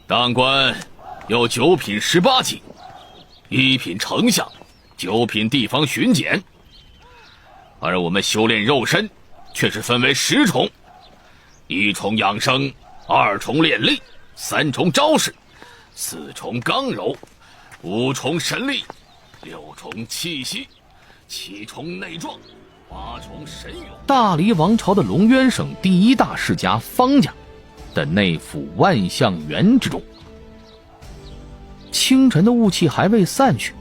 当官有9品18级，1品丞相，9品地方巡检。而我们修炼肉身却是分为10重，1重养生，2重炼力，3重招式，4重刚柔，5重神力，6重气息，7重内壮，8重神勇。大黎王朝的龙渊省第一大世家方家的内府万象园之中，清晨的雾气还未散去，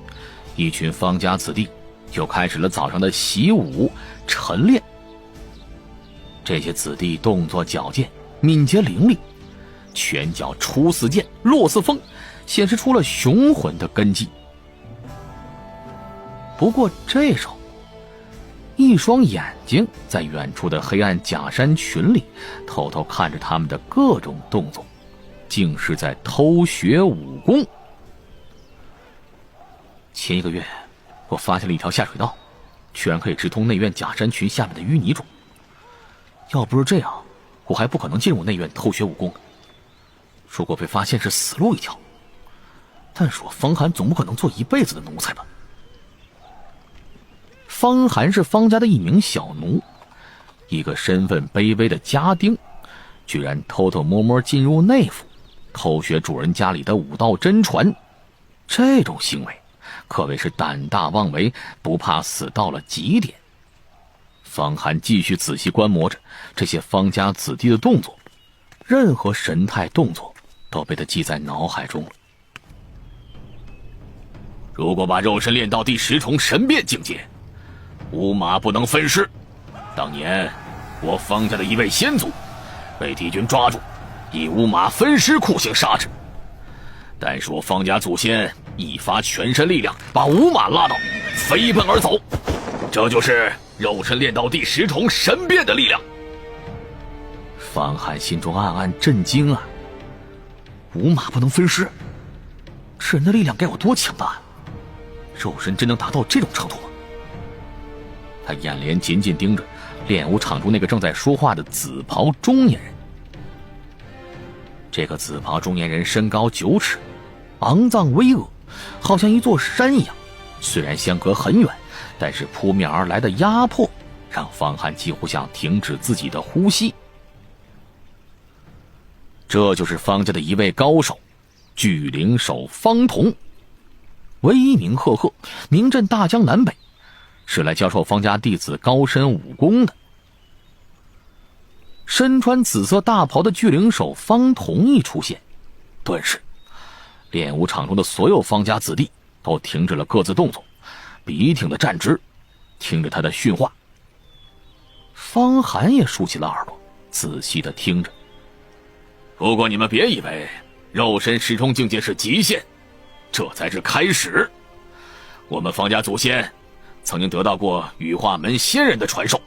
一群方家子弟又开始了早上的习武晨练。这些子弟动作矫健，敏捷伶俐，拳脚出似剑，落似风，显示出了雄浑的根基。不过这时候，一双眼睛在远处的黑暗假山群里偷偷看着他们的各种动作，竟是在偷学武功。前1个月，我发现了一条下水道，居然可以直通内院假山群下面的淤泥中。要不是这样，我还不可能进入内院偷学武功。如果被发现是死路一条，但是我方寒总不可能做一辈子的奴才吧。方寒是方家的一名小奴，一个身份卑微的家丁，居然偷偷摸摸进入内府，偷学主人家里的武道真传。这种行为可谓是胆大妄为，不怕死到了极点。方寒继续仔细观摩着这些方家子弟的动作，任何神态动作都被他记在脑海中了。如果把肉身练到第10重神变境界，五马不能分尸。当年我方家的一位先祖被敌军抓住，以五马分尸酷刑杀之，但是我方家祖先一发全身力量把五马拉倒，飞奔而走。这就是肉身练到第10重神变的力量。方寒心中暗暗震惊啊！五马不能分尸，这人的力量该有多强大啊！肉身真能达到这种程度吗？他眼帘紧紧盯着练武场中那个正在说话的紫袍中年人。这个紫袍中年人身高9尺，昂藏巍峨，好像一座山一样。虽然相隔很远，但是扑面而来的压迫让方寒几乎想停止自己的呼吸。这就是方家的一位高手，巨灵手方童，威名赫赫，名震大江南北，是来教授方家弟子高深武功的。身穿紫色大袍的巨灵手方童一出现，顿时练武场中的所有方家子弟都停止了各自动作，笔挺的站直，听着他的训话。方寒也竖起了耳朵，仔细的听着。不过你们别以为肉身10重境界是极限，这才是开始。我们方家祖先曾经得到过羽化门仙人的传授，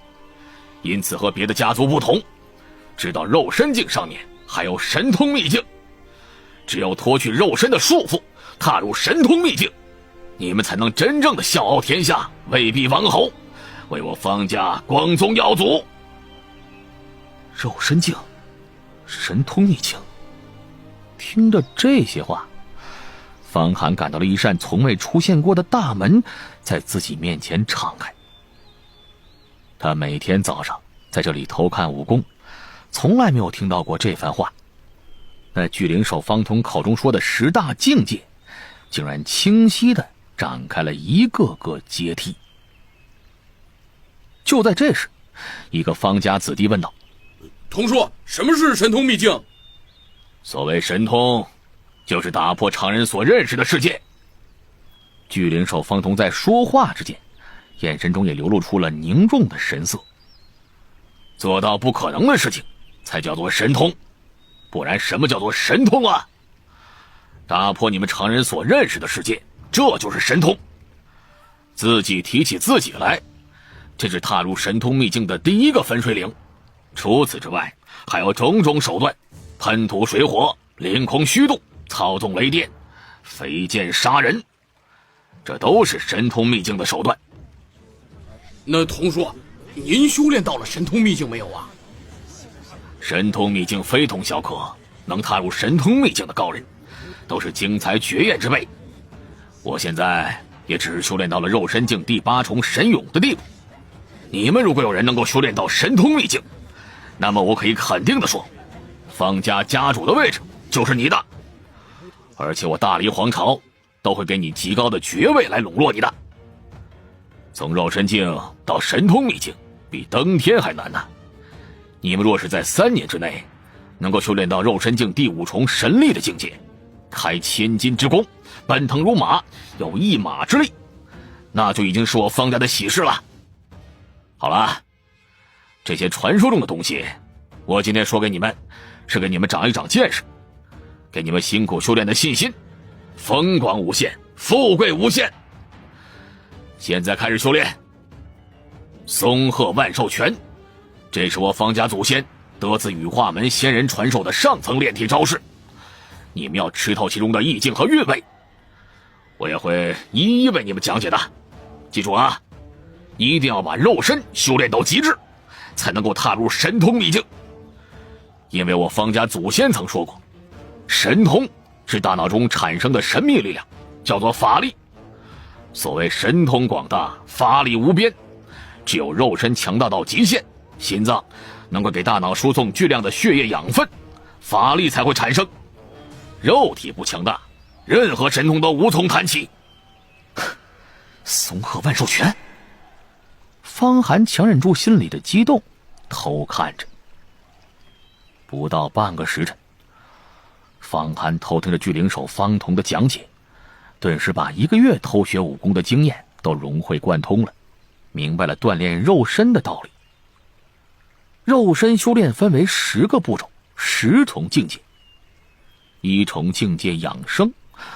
因此和别的家族不同，知道肉身境上面还有神通秘境。只有脱去肉身的束缚，踏入神通秘境，你们才能真正的笑傲天下，位避王侯，为我方家光宗耀祖。肉身境，神通秘境。听着这些话，方寒感到了一扇从未出现过的大门在自己面前敞开。他每天早上在这里偷看武功，从来没有听到过这番话。那巨灵手方童口中说的10大境界，竟然清晰地展开了一个个阶梯。就在这时，一个方家子弟问道：童叔，什么是神通秘境？所谓神通，就是打破常人所认识的世界。巨灵手方童在说话之间，眼神中也流露出了凝重的神色。做到不可能的事情才叫做神通，不然什么叫做神通啊？打破你们常人所认识的世界，这就是神通。自己提起自己来，这是踏入神通秘境的第一个分水岭。除此之外，还有种种手段，喷吐水火，凌空虚度，操纵雷电，飞剑杀人，这都是神通秘境的手段。那童叔，您修炼到了神通秘境没有啊？神通秘境非同小可，能踏入神通秘境的高人，都是精彩绝艳之辈。我现在也只是修炼到了肉身境第8重神勇的地步。你们如果有人能够修炼到神通秘境，那么我可以肯定的说，方家家主的位置就是你的，而且我大黎皇朝都会给你极高的爵位来笼络你的。从肉身境到神通秘境比登天还难呢。你们若是在3年之内能够修炼到肉身境第5重神力的境界，开千金之功，奔腾如马，有1马之力，那就已经是我方家的喜事了。好了，这些传说中的东西，我今天说给你们，是给你们长一长见识，给你们辛苦修炼的信心，风光无限，富贵无限。现在开始修炼。松鹤万寿拳，这是我方家祖先得自羽化门仙人传授的上层炼体招式，你们要吃透其中的意境和韵味，我也会一一为你们讲解的。记住啊，一定要把肉身修炼到极致，才能够踏入神通秘境。因为我方家祖先曾说过，神通是大脑中产生的神秘力量，叫做法力。所谓神通广大，法力无边，只有肉身强大到极限，心脏能够给大脑输送巨量的血液养分，法力才会产生。肉体不强大，任何神通都无从谈起。松鹤万寿拳。方寒强忍住心里的激动，偷看着。不到半个时辰，方寒偷听着巨灵手方童的讲解，顿时把1个月偷学武功的经验都融会贯通了，明白了锻炼肉身的道理。肉身修炼分为10个步骤，10重境界。1重境界养生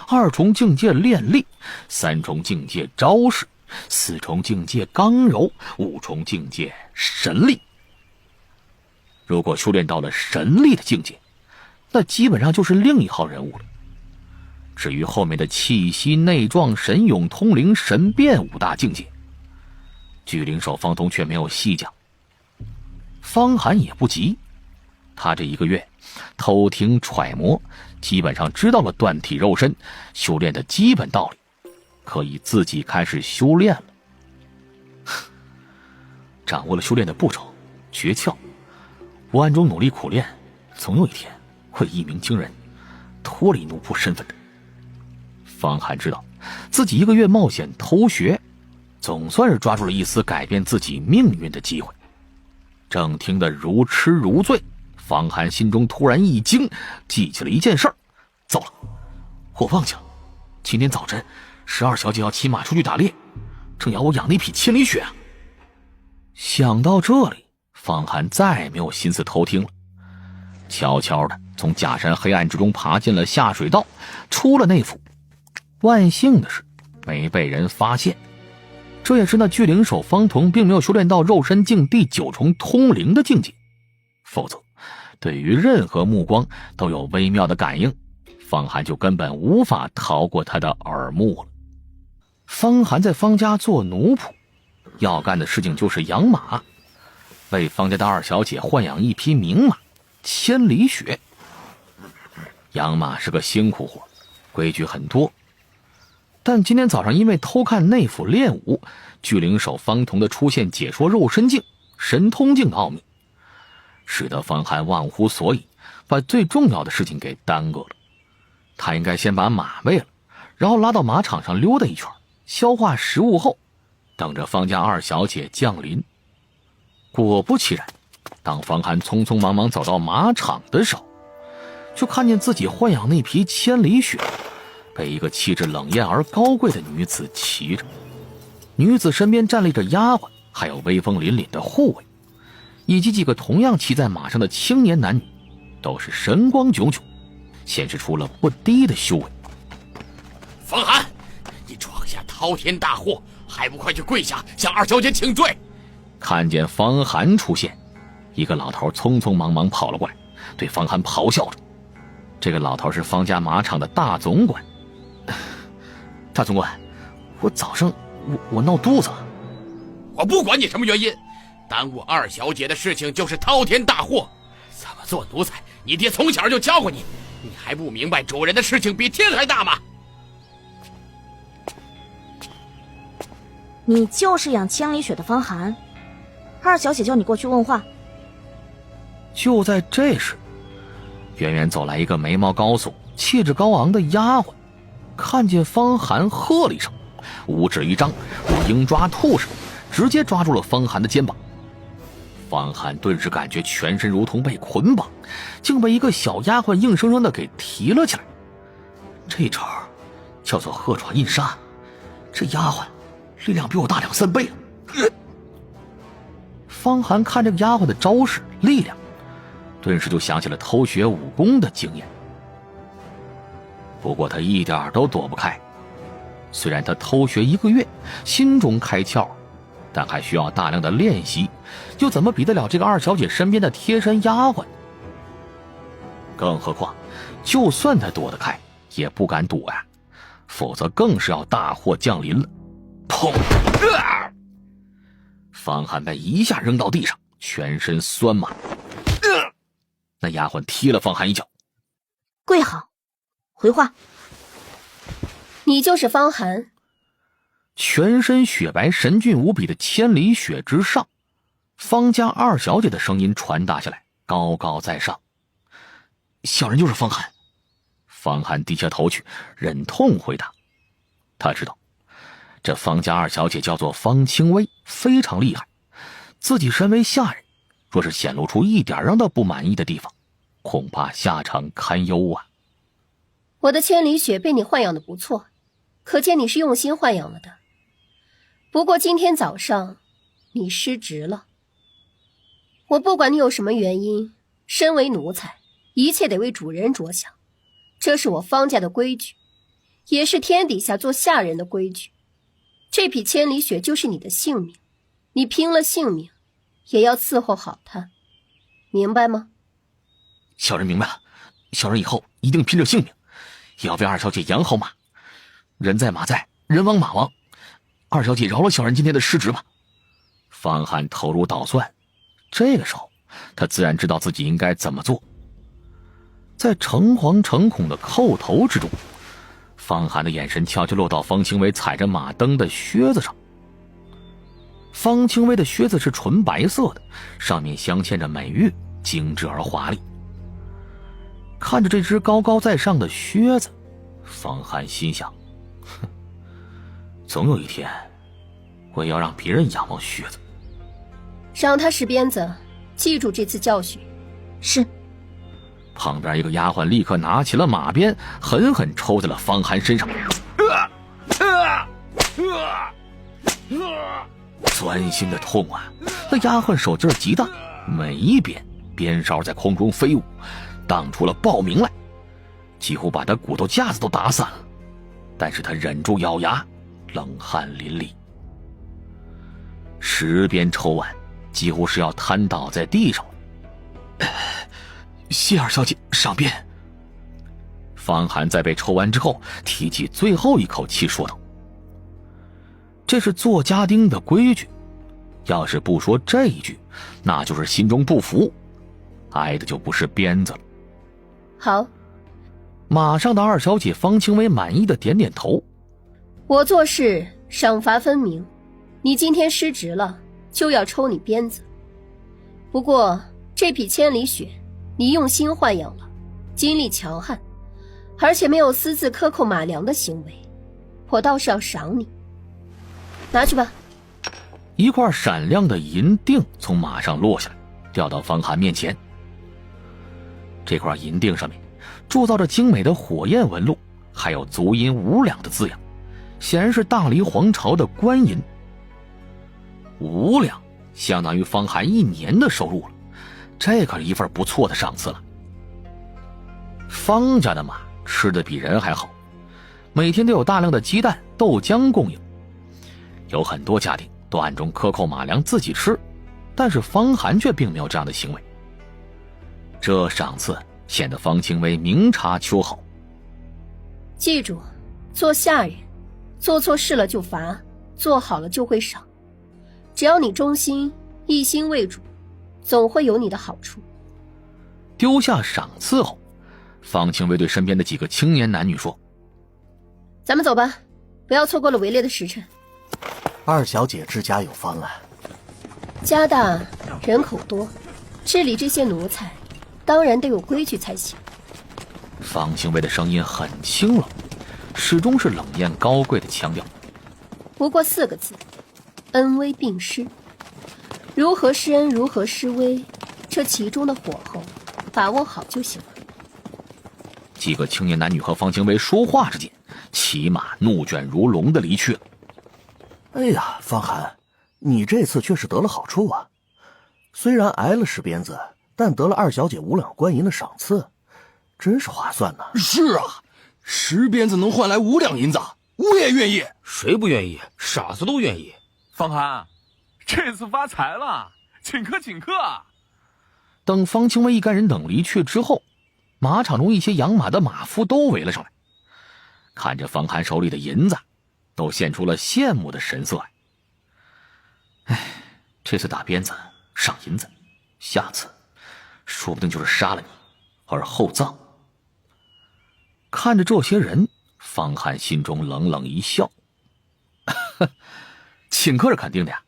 ，2重境界练力，3重境界招式，4重境界刚柔，5重境界神力。如果修炼到了神力的境界，那基本上就是另一号人物了。至于后面的气息、内壮、神勇、通灵、神变5大境界，巨灵手方童却没有细讲。方寒也不急，他这1个月偷听揣摩，基本上知道了断体肉身修炼的基本道理，可以自己开始修炼了。掌握了修炼的步骤诀窍，我暗中努力苦练，总有一天会一鸣惊人，脱离奴仆身份的。方寒知道自己1个月冒险偷学，总算是抓住了一丝改变自己命运的机会。正听得如痴如醉，方寒心中突然一惊，记起了一件事儿。糟了，我忘记了，今天早晨12小姐要骑马出去打猎，正要我养那匹千里雪啊。想到这里，方寒再也没有心思偷听了，悄悄地从假山黑暗之中爬进了下水道，出了内府。万幸的是没被人发现，这也是那巨灵手方童并没有修炼到肉身境第9重通灵的境界，否则对于任何目光都有微妙的感应，方寒就根本无法逃过他的耳目了。方寒在方家做奴仆，要干的事情就是养马，为方家的2小姐豢养一匹名马千里雪。养马是个辛苦活，规矩很多，但今天早上因为偷看内府练武，巨灵手方童的出现解说肉身境、神通境的奥秘，使得方寒忘乎所以，把最重要的事情给耽搁了。他应该先把马喂了，然后拉到马场上溜达一圈，消化食物后，等着方家2小姐降临。果不其然，当方寒匆匆忙忙走到马场的时候，就看见自己豢养那匹千里雪被一个气质冷艳而高贵的女子骑着，女子身边站立着丫鬟，还有威风凛凛的护卫，以及几个同样骑在马上的青年男女，都是神光炯炯，显示出了不低的修为。方寒，你闯下滔天大祸，还不快去跪下向2小姐请罪！看见方寒出现，一个老头匆匆忙忙跑了过来，对方寒咆哮着。这个老头是方家马场的大总管。大总管，我早上我闹肚子了。我不管你什么原因，耽误2小姐的事情就是滔天大祸，怎么做奴才你爹从小就教过你，你还不明白主人的事情比天还大吗？你就是养千里雪的方寒，二小姐叫你过去问话。就在这时，远远走来一个眉毛高耸、气质高昂的丫鬟，看见方寒喝了一声，五指一张，如鹰抓兔似的，直接抓住了方寒的肩膀。方寒顿时感觉全身如同被捆绑，竟被一个小丫鬟硬生生的给提了起来。这招叫做鹤爪印杀，这丫鬟力量比我大2-3倍了。方寒看这个丫鬟的招式力量，顿时就想起了偷学武功的经验。不过他一点都躲不开，虽然他偷学1个月，心中开窍，但还需要大量的练习，又怎么比得了这个二小姐身边的贴身丫鬟？更何况，就算他躲得开，也不敢躲呀，否则更是要大祸降临了。砰！方寒被一下扔到地上，全身酸麻。那丫鬟踢了方寒一脚，跪好，回话。你就是方寒。全身雪白神俊无比的千里雪之上，方家二小姐的声音传达下来，高高在上。小人就是方寒。方寒低下头去，忍痛回答。他知道这方家二小姐叫做方清微，非常厉害，自己身为下人，若是显露出一点让他不满意的地方，恐怕下场堪忧啊。我的千里雪被你豢养的不错，可见你是用心豢养了的。不过今天早上你失职了。我不管你有什么原因，身为奴才，一切得为主人着想，这是我方家的规矩，也是天底下做下人的规矩。这匹千里雪就是你的性命，你拼了性命也要伺候好它，明白吗？小人明白了，小人以后一定拼着性命，也要为二小姐养好马。人在马在，人亡马亡，二小姐饶了小人今天的失职吧。方寒头如捣蒜，这个时候他自然知道自己应该怎么做。在诚惶诚恐的叩头之中，方寒的眼神悄悄落到方清微踩着马蹬的靴子上。方清微的靴子是纯白色的，上面镶嵌着美玉，精致而华丽。看着这只高高在上的靴子，方寒心想，哼，总有一天我也要让别人仰望靴子。让他使鞭子，记住这次教训。是。旁边一个丫鬟立刻拿起了马鞭，狠狠抽在了方寒身上。钻心的痛啊！那丫鬟手劲儿极大，每一鞭鞭梢在空中飞舞，荡出了爆鸣来，几乎把他骨头架子都打散了。但是他忍住咬牙，冷汗淋漓。10鞭抽完，几乎是要瘫倒在地上。谢二小姐赏鞭。方寒在被抽完之后，提起最后一口气说道：“这是做家丁的规矩，要是不说这一句，那就是心中不服，挨的就不是鞭子了。”好。马上的二小姐方清微满意的点点头。我做事赏罚分明，你今天失职了，就要抽你鞭子。不过这匹千里雪你用心豢养了，精力强悍，而且没有私自克扣马粮的行为，我倒是要赏你。拿去吧。一块闪亮的银锭从马上落下来，掉到方寒面前。这块银锭上面铸造着精美的火焰纹路，还有足银5两的字样，显然是大黎皇朝的官银。5两相当于方寒1年的收入了，这可是一份不错的赏赐了。方家的马吃的比人还好，每天都有大量的鸡蛋、豆浆供应。有很多家庭都暗中克扣马粮自己吃，但是方寒却并没有这样的行为。这赏赐显得方清微明察秋毫。记住，做下人，做错事了就罚，做好了就会赏。只要你忠心，一心为主，总会有你的好处。丢下赏赐后，方清微对身边的几个青年男女说：咱们走吧，不要错过了围猎的时辰。二小姐之家有方啊。家大人口多，治理这些奴才当然得有规矩才行。方清微的声音很清冷，始终是冷艳高贵的腔调。不过4个字，恩威并施。如何施恩，如何施威，这其中的火候把握好就行了。几个青年男女和方清微说话之间，骑马怒卷如龙的离去了。哎呀，方寒，你这次却是得了好处啊！虽然挨了10鞭子，但得了二小姐5两官银的赏赐，真是划算呢。是啊，10鞭子能换来5两银子，我也愿意。谁不愿意？傻子都愿意。方寒，这次发财了，请客请客。等方清微一干人等离去之后，马场中一些养马的马夫都围了上来，看着方寒手里的银子，都现出了羡慕的神色来。哎，这次打鞭子赏银子，下次说不定就是杀了你而后葬。看着这些人，方寒心中冷冷一笑。请客是肯定的呀，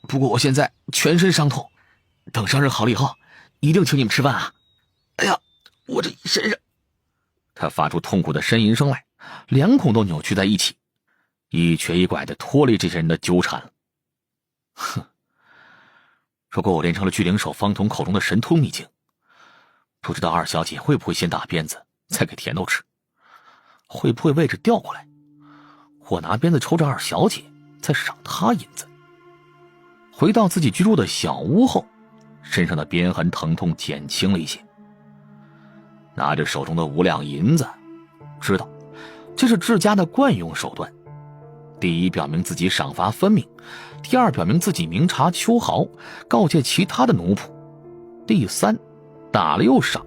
不过我现在全身伤痛，等伤势好了以后一定请你们吃饭啊。哎呀，我这身上……他发出痛苦的呻吟声来，两孔都扭曲在一起，一瘸一拐地脱离这些人的纠缠了。哼，如果我练成了巨灵手方童口中的神通秘境，不知道二小姐会不会先打鞭子再给甜豆吃，会不会位置调过来，我拿鞭子抽着二小姐再赏她银子。回到自己居住的小屋后，身上的鞭痕疼痛减轻了一些，拿着手中的5两银子，知道这是治家的惯用手段。第一，表明自己赏罚分明；第二，表明自己明察秋毫，告诫其他的奴仆；第三，打了又赏，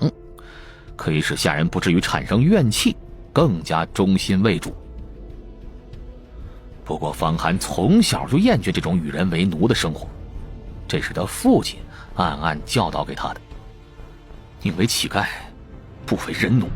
可以使下人不至于产生怨气，更加忠心为主。不过方寒从小就厌倦这种与人为奴的生活，这是他父亲暗暗教导给他的，宁为乞丐，不为人奴。